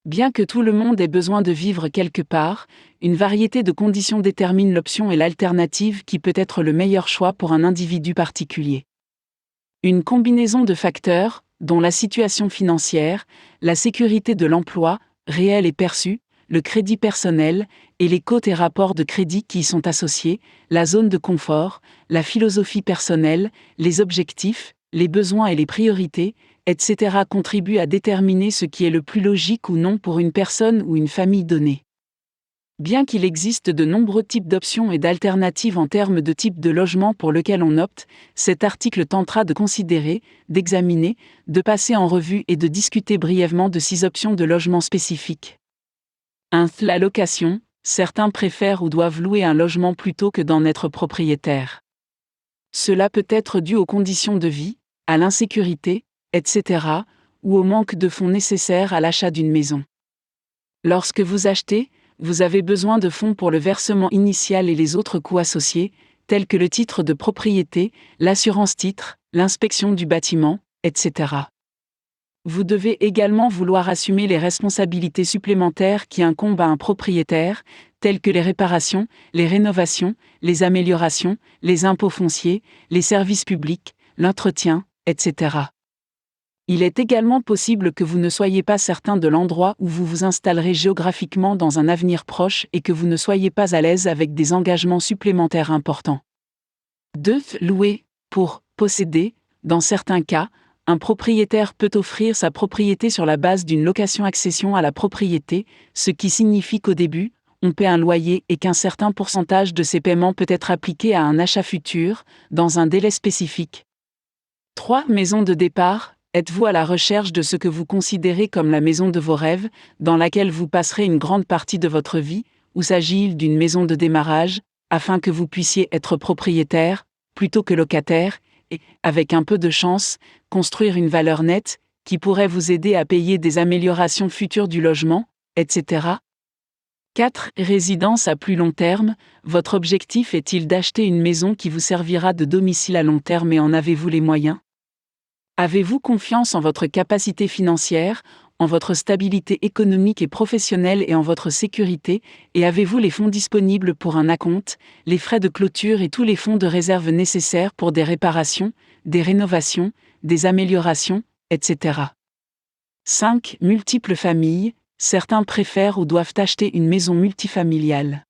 Bien que tout le monde ait besoin de vivre quelque part, une variété de conditions détermine l'option et l'alternative qui peut être le meilleur choix pour un individu particulier. Une combinaison de facteurs, dont la situation financière, la sécurité de l'emploi, réelle et perçue, le crédit personnel, et les cotes et rapports de crédit qui y sont associés, la zone de confort, la philosophie personnelle, les objectifs, les besoins et les priorités, etc. contribuent à déterminer ce qui est le plus logique ou non pour une personne ou une famille donnée. Bien qu'il existe de nombreux types d'options et d'alternatives en termes de type de logement pour lequel on opte, cet article tentera de considérer, d'examiner, de passer en revue et de discuter brièvement de 6 options de logement spécifiques. 1. La location. Certains préfèrent ou doivent louer un logement plutôt que d'en être propriétaire. Cela peut être dû aux conditions de vie, à l'insécurité, etc., ou au manque de fonds nécessaires à l'achat d'une maison. Lorsque vous achetez, vous avez besoin de fonds pour le versement initial et les autres coûts associés, tels que le titre de propriété, l'assurance titre, l'inspection du bâtiment, etc. Vous devez également vouloir assumer les responsabilités supplémentaires qui incombent à un propriétaire, telles que les réparations, les rénovations, les améliorations, les impôts fonciers, les services publics, l'entretien, etc. Il est également possible que vous ne soyez pas certain de l'endroit où vous vous installerez géographiquement dans un avenir proche et que vous ne soyez pas à l'aise avec des engagements supplémentaires importants. 2. Louer. Pour posséder, dans certains cas, un propriétaire peut offrir sa propriété sur la base d'une location-accession à la propriété, ce qui signifie qu'au début, on paie un loyer et qu'un certain pourcentage de ces paiements peut être appliqué à un achat futur, dans un délai spécifique. 3. Maison de départ. Êtes-vous à la recherche de ce que vous considérez comme la maison de vos rêves, dans laquelle vous passerez une grande partie de votre vie, ou s'agit-il d'une maison de démarrage, afin que vous puissiez être propriétaire, plutôt que locataire, et, avec un peu de chance, construire une valeur nette, qui pourrait vous aider à payer des améliorations futures du logement, etc. 4. Résidence à plus long terme. Votre objectif est-il d'acheter une maison qui vous servira de domicile à long terme et en avez-vous les moyens ? Avez-vous confiance en votre capacité financière, en votre stabilité économique et professionnelle et en votre sécurité, et avez-vous les fonds disponibles pour un acompte, les frais de clôture et tous les fonds de réserve nécessaires pour des réparations, des rénovations, des améliorations, etc. 5. Multiples familles. Certains préfèrent ou doivent acheter une maison multifamiliale.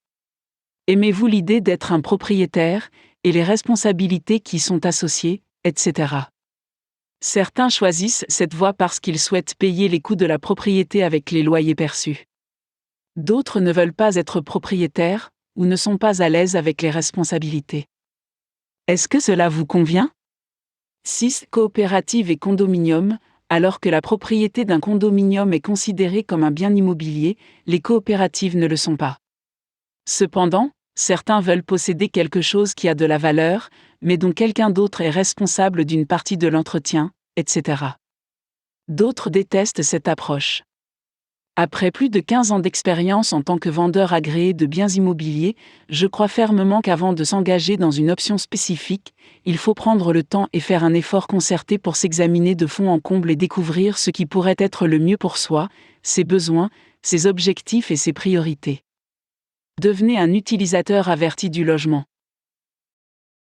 Aimez-vous l'idée d'être un propriétaire, et les responsabilités qui y sont associées, etc. Certains choisissent cette voie parce qu'ils souhaitent payer les coûts de la propriété avec les loyers perçus. D'autres ne veulent pas être propriétaires, ou ne sont pas à l'aise avec les responsabilités. Est-ce que cela vous convient ? 6. Coopérative et condominium. Alors que la propriété d'un condominium est considérée comme un bien immobilier, les coopératives ne le sont pas. Cependant, certains veulent posséder quelque chose qui a de la valeur, mais dont quelqu'un d'autre est responsable d'une partie de l'entretien, etc. D'autres détestent cette approche. Après plus de 15 ans d'expérience en tant que vendeur agréé de biens immobiliers, je crois fermement qu'avant de s'engager dans une option spécifique, il faut prendre le temps et faire un effort concerté pour s'examiner de fond en comble et découvrir ce qui pourrait être le mieux pour soi, ses besoins, ses objectifs et ses priorités. Devenez un utilisateur averti du logement.